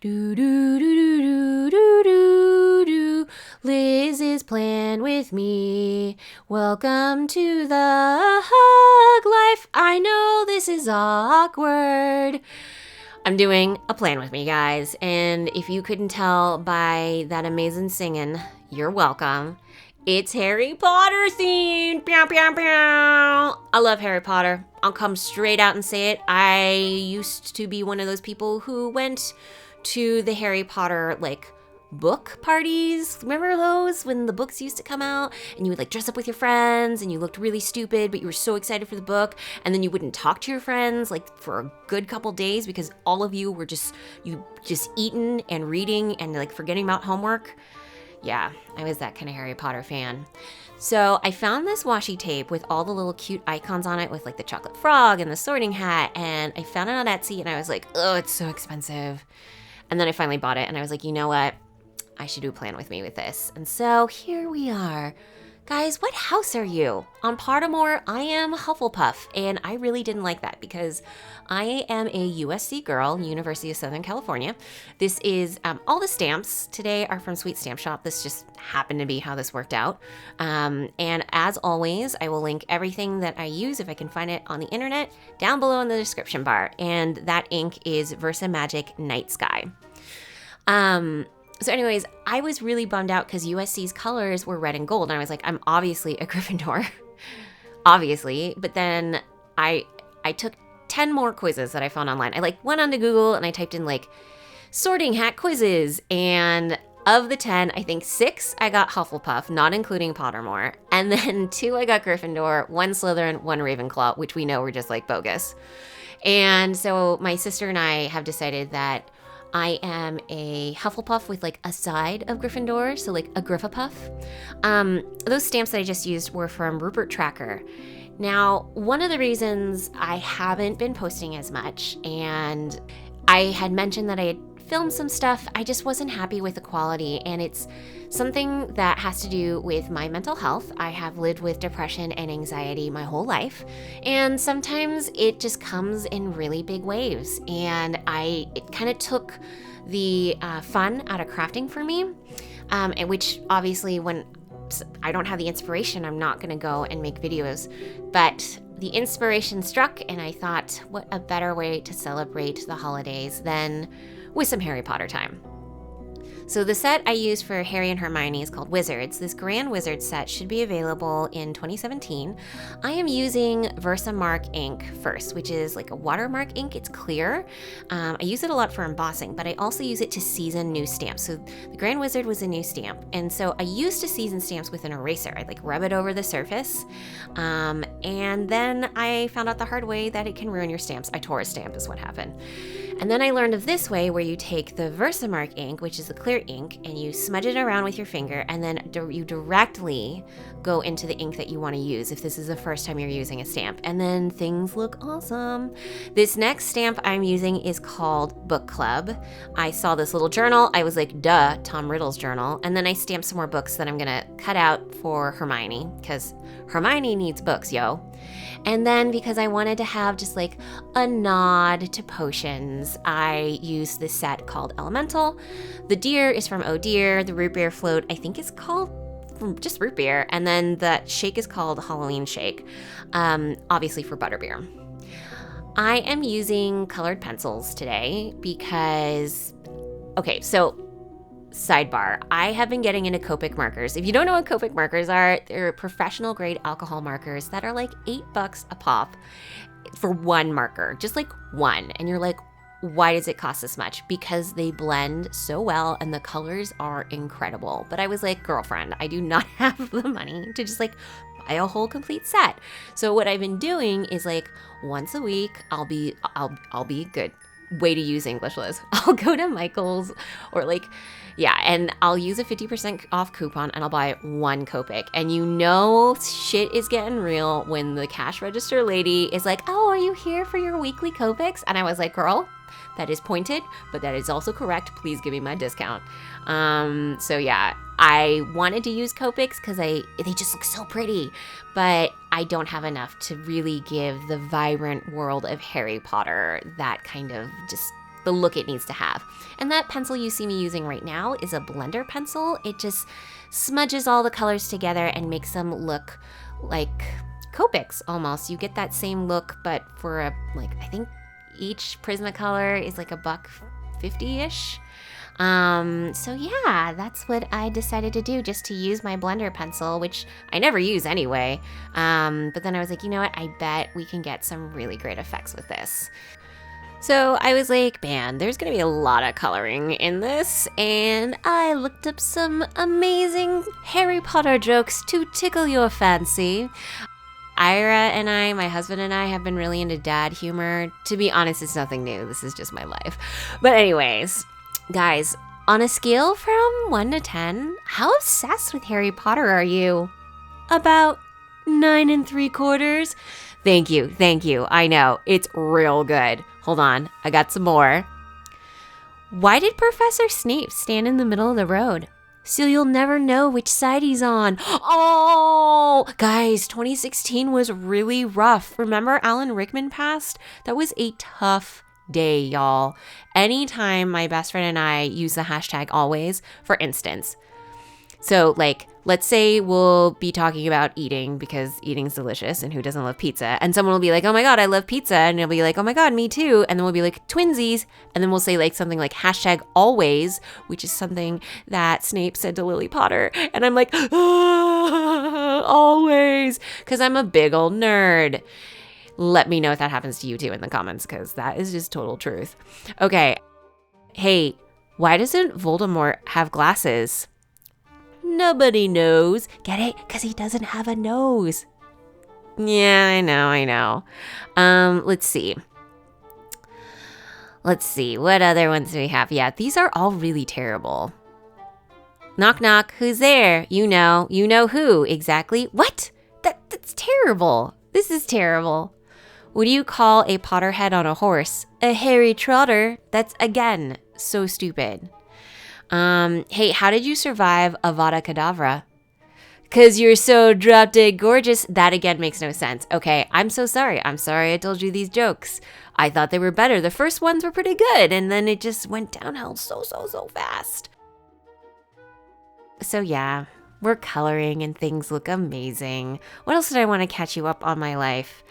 Do do do do do do do. Liz's plan with me. Welcome to the hug life. I know this is awkward. I'm doing a plan with me, guys, and if you couldn't tell by that amazing singing, you're welcome. It's Harry Potter themed. Pew, pew, pew. I love Harry Potter. I'll come straight out and say it. I used to be one of those people who went to the Harry Potter book parties. Remember those when the books used to come out and you would dress up with your friends and you looked really stupid, but you were so excited for the book, and then you wouldn't talk to your friends for a good couple days because all of you were just eating and reading and forgetting about homework. Yeah, I was that kind of Harry Potter fan. So I found this washi tape with all the little cute icons on it with the chocolate frog and the sorting hat, and I found it on Etsy and I was like, oh, it's so expensive. And then I finally bought it and I was like, you know what? I should do a plan with me with this. And so here we are. Guys, what house are you? On Pottermore, I am Hufflepuff, and I really didn't like that because I am a USC girl, University of Southern California. This is, all the stamps today are from Sweet Stamp Shop. This just happened to be how this worked out. And as always, I will link everything that I use, if I can find it on the internet, down below in the description bar. And that ink is Versa Magic Night Sky. So anyways, I was really bummed out because USC's colors were red and gold. And I was like, I'm obviously a Gryffindor. Obviously. But then I took 10 more quizzes that I found online. I went onto Google and I typed in sorting hat quizzes. And of the 10, I think 6 I got Hufflepuff, not including Pottermore. And then 2 I got Gryffindor, 1 Slytherin, 1 Ravenclaw, which we know were just bogus. And so my sister and I have decided that I am a Hufflepuff with a side of Gryffindor, so a Griffapuff. Those stamps that I just used were from Rupert Tracker. Now, one of the reasons I haven't been posting as much, and I had mentioned that I had filmed some stuff, I just wasn't happy with the quality, and it's something that has to do with my mental health. I have lived with depression and anxiety my whole life, and sometimes it just comes in really big waves, and it kind of took the fun out of crafting for me, and which obviously when I don't have the inspiration, I'm not going to go and make videos, but the inspiration struck, and I thought, what a better way to celebrate the holidays than with some Harry Potter time. So the set I used for Harry and Hermione is called Wizards. This Grand Wizard set should be available in 2017. I am using Versamark ink first, which is a watermark ink. It's clear. I use it a lot for embossing, but I also use it to season new stamps. So the Grand Wizard was a new stamp, and so I used to season stamps with an eraser. I'd rub it over the surface, and then I found out the hard way that it can ruin your stamps. I tore a stamp is what happened. And then I learned of this way where you take the Versamark ink, which is the clear ink, and you smudge it around with your finger, and then you directly go into the ink that you want to use if this is the first time you're using a stamp, and then things look awesome. This next stamp I'm using is called Book Club. I saw this little journal. I was like, duh, Tom Riddle's journal. And then I stamped some more books that I'm gonna cut out for Hermione, because Hermione needs books, yo. And then because I wanted to have just a nod to potions, I used this set called Elemental. The deer is from Oh Dear. The root beer float, I think, is called just root beer. And then the shake is called Halloween Shake, obviously for butterbeer. I am using colored pencils today because, okay, so sidebar, I have been getting into Copic markers. If you don't know what Copic markers are, they're professional grade alcohol markers that are $8 a pop for one marker, just one. And you're like, why does it cost this much? Because they blend so well and the colors are incredible. But I was like, girlfriend, I do not have the money to just buy a whole complete set. So what I've been doing is once a week, I'll be good. Way to use English, Liz. I'll go to Michael's or and I'll use a 50% off coupon and I'll buy one Copic. And shit is getting real when the cash register lady is like, oh, are you here for your weekly Copics? And I was like, girl, that is pointed, but that is also correct. Please give me my discount. So yeah, I wanted to use Copics because they just look so pretty, but I don't have enough to really give the vibrant world of Harry Potter that kind of just the look it needs to have. And that pencil you see me using right now is a blender pencil. It just smudges all the colors together and makes them look like Copics almost. You get that same look, but for I think each Prismacolor is like $1.50-ish. So yeah, that's what I decided to do, just to use my blender pencil, which I never use anyway. But then I was like, you know what? I bet we can get some really great effects with this. So I was like, man, there's gonna be a lot of coloring in this, and I looked up some amazing Harry Potter jokes to tickle your fancy. Ira and I, my husband and I, have been really into dad humor. To be honest, it's nothing new. This is just my life. But anyways, guys, on a scale from 1 to 10, how obsessed with Harry Potter are you? About 9 3/4. Thank you. I know, it's real good. Hold on, I got some more. Why did Professor Snape stand in the middle of the road? So you'll never know which side he's on. Oh, guys, 2016 was really rough. Remember Alan Rickman passed? That was a tough day, y'all. Anytime my best friend and I use the hashtag always, for instance. So let's say we'll be talking about eating because eating's delicious and who doesn't love pizza? And someone will be like, oh my God, I love pizza. And you'll be like, oh my God, me too. And then we'll be like, twinsies. And then we'll say something like hashtag always, which is something that Snape said to Lily Potter. And I'm like, always, because I'm a big old nerd. Let me know if that happens to you too in the comments, because that is just total truth. Okay. Hey, why doesn't Voldemort have glasses? Nobody knows. Get it? Because he doesn't have a nose. Yeah, I know. Let's see. What other ones do we have? Yeah, these are all really terrible. Knock, knock. Who's there? You know who. Exactly. What? That's terrible. This is terrible. What do you call a Potterhead on a horse? A hairy trotter. That's, again, so stupid. Hey, how did you survive Avada Kedavra? 'Cause you're so drop dead gorgeous. That again makes no sense. Okay, I'm so sorry. I'm sorry I told you these jokes. I thought they were better. The first ones were pretty good, and then it just went downhill so fast. So yeah, we're coloring and things look amazing. What else did I want to catch you up on my life?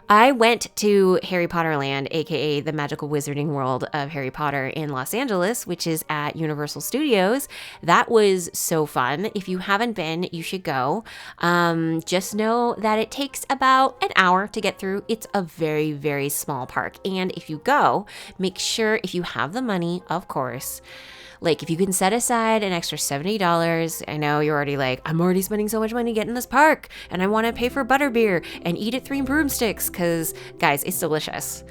I went to Harry Potter Land, aka the magical wizarding world of Harry Potter in Los Angeles, which is at Universal Studios. That was so fun. If you haven't been, you should go. Just know that it takes about an hour to get through. It's a very, very small park. And if you go, make sure, if you have the money, of course, if you can set aside an extra $70, I know you're already like, I'm already spending so much money getting this park and I want to pay for butterbeer and eat at 3 broomsticks because, guys, it's delicious.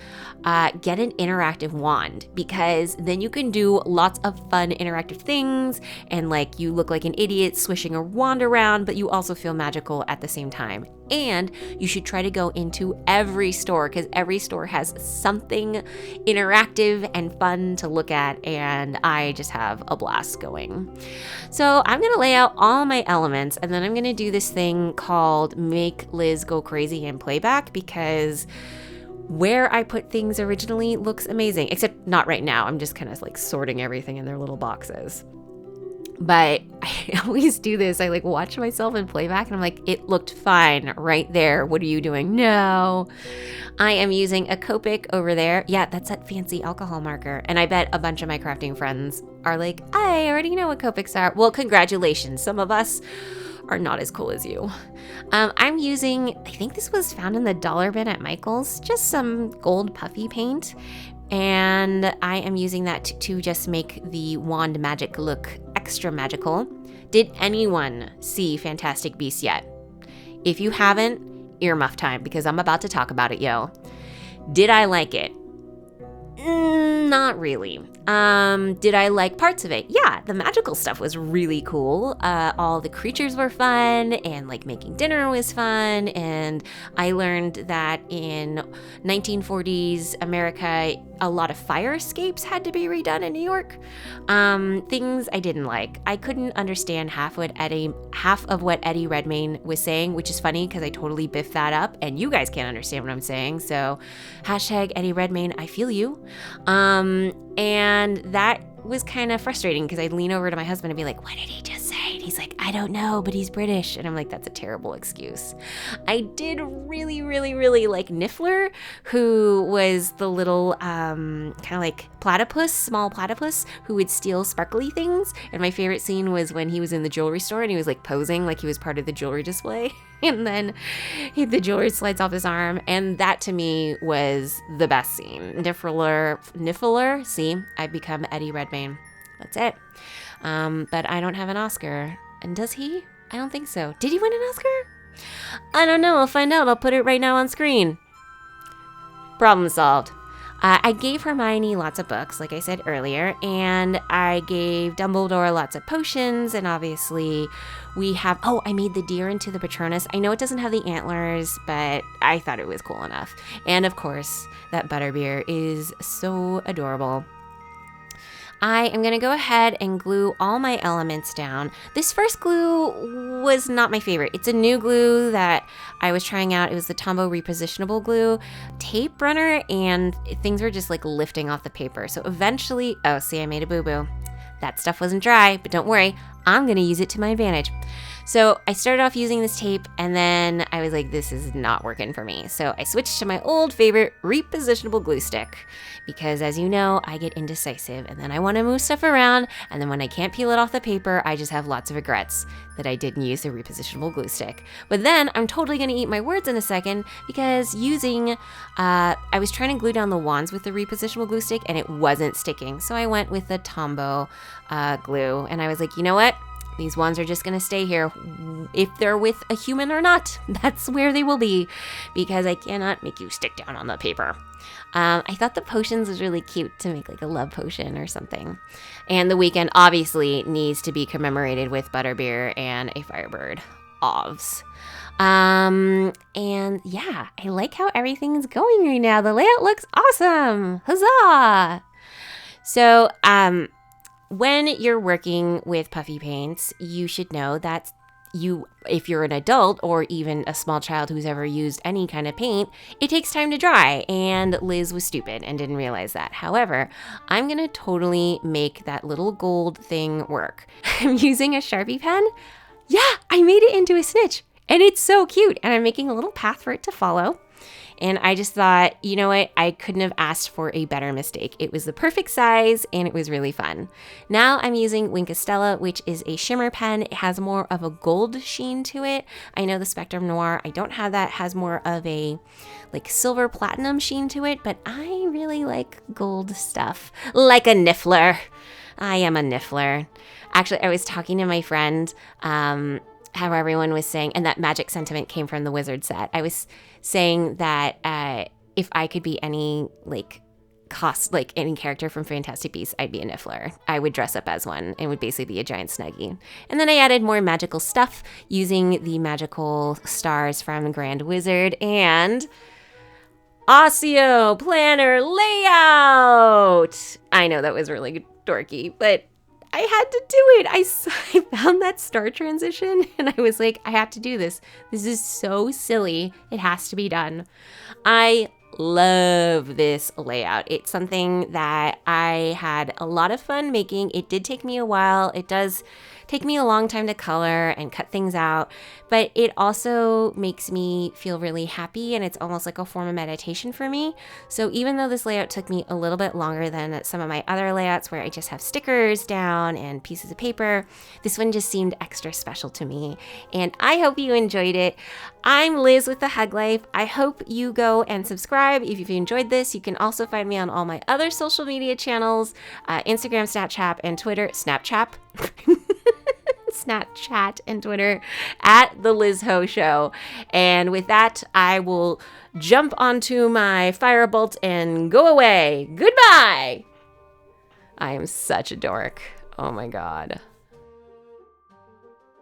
Get an interactive wand because then you can do lots of fun interactive things and you look like an idiot swishing a wand around, but you also feel magical at the same time. And you should try to go into every store because every store has something interactive and fun to look at, and I just have a blast going. So I'm going to lay out all my elements, and then I'm going to do this thing called Make Liz Go Crazy in Playback because where I put things originally looks amazing, except not right now. I'm just kind of sorting everything in their little boxes. But I always do this. I watch myself in playback and I'm like, it looked fine right there. What are you doing? No, I am using a Copic over there. Yeah, that's that fancy alcohol marker. And I bet a bunch of my crafting friends are like, I already know what Copics are. Well, congratulations. Some of us are not as cool as you. I'm using, I think this was found in the dollar bin at Michael's, just some gold puffy paint. And I am using that to just make the wand magic look extra magical. Did anyone see Fantastic Beasts yet? If you haven't, earmuff time because I'm about to talk about it, yo. Did I like it? Not really. Did I like parts of it? Yeah, the magical stuff was really cool. All the creatures were fun, and making dinner was fun. And I learned that in 1940s America, a lot of fire escapes had to be redone in New York. Things I didn't like. I couldn't understand half of what Eddie Redmayne was saying, which is funny because I totally biffed that up, and you guys can't understand what I'm saying. So, hashtag Eddie Redmayne, I feel you. And that was kind of frustrating because I'd lean over to my husband and be like, what did he just say? And he's like, I don't know, but he's British. And I'm like, that's a terrible excuse. I did really, really, really like Niffler, who was the little kind of like platypus, small platypus, who would steal sparkly things. And my favorite scene was when he was in the jewelry store and he was like posing like he was part of the jewelry display. And then the jewelry slides off his arm. And that to me was the best scene. Niffler, see, I've become Eddie Redmayne. That's it. But I don't have an Oscar. And does he? I don't think so. Did he win an Oscar? I don't know. I'll find out. I'll put it right now on screen. Problem solved. I gave Hermione lots of books, like I said earlier, and I gave Dumbledore lots of potions, and obviously we have, I made the deer into the Patronus. I know it doesn't have the antlers, but I thought it was cool enough. And of course, that butterbeer is so adorable. I am going to go ahead and glue all my elements down. This first glue was not my favorite. It's a new glue that I was trying out. It was the Tombow repositionable glue tape runner, and things were just like lifting off the paper. So eventually, see, I made a boo-boo. That stuff wasn't dry, but don't worry, I'm going to use it to my advantage. So I started off using this tape, and then I was like, this is not working for me. So I switched to my old favorite repositionable glue stick because, as you know, I get indecisive, and then I want to move stuff around, and then when I can't peel it off the paper, I just have lots of regrets that I didn't use the repositionable glue stick. But then I'm totally going to eat my words in a second because I was trying to glue down the wands with the repositionable glue stick, and it wasn't sticking. So I went with the Tombow glue, and I was like, you know what? These wands are just going to stay here. If they're with a human or not, that's where they will be because I cannot make you stick down on the paper. I thought the potions was really cute to make like a love potion or something. And the weekend obviously needs to be commemorated with butterbeer and a firebird. Ovs. And yeah, I like how everything's going right now. The layout looks awesome. Huzzah! So, when you're working with puffy paints, you should know that if you're an adult or even a small child who's ever used any kind of paint, it takes time to dry, and Liz was stupid and didn't realize that. However, I'm gonna totally make that little gold thing work. I'm using a Sharpie pen. Yeah, I made it into a snitch, and it's so cute, and I'm making a little path for it to follow. And I just thought, you know what? I couldn't have asked for a better mistake. It was the perfect size and it was really fun. Now I'm using Wink of Stella, which is a shimmer pen. It has more of a gold sheen to it. I know the Spectrum Noir, I don't have that. It has more of a like silver platinum sheen to it, but I really like gold stuff. Like a Niffler. I am a Niffler. Actually, I was talking to my friend, how everyone was saying, and that magic sentiment came from the wizard set. I was saying that if I could be any any character from Fantastic Beasts, I'd be a Niffler. I would dress up as one and would basically be a giant Snuggie. And then I added more magical stuff using the magical stars from Grand Wizard and ACCIO Planner Layout. I know that was really dorky, but I had to do it. I found that star transition and I was like, I have to do this. This is so silly. It has to be done. I love this layout. It's something that I had a lot of fun making. It did take me a while. It does take me a long time to color and cut things out, but it also makes me feel really happy, and it's almost like a form of meditation for me. So even though this layout took me a little bit longer than some of my other layouts where I just have stickers down and pieces of paper, this one just seemed extra special to me, and I hope you enjoyed it. I'm Liz with The Hug Life. I hope you go and subscribe if you've enjoyed this. You can also find me on all my other social media channels, Instagram, Snapchat, and Twitter. Snapchat and Twitter at The Liz Ho Show. And with that, I will jump onto my firebolt and go away. Goodbye. I am such a dork. Oh my God.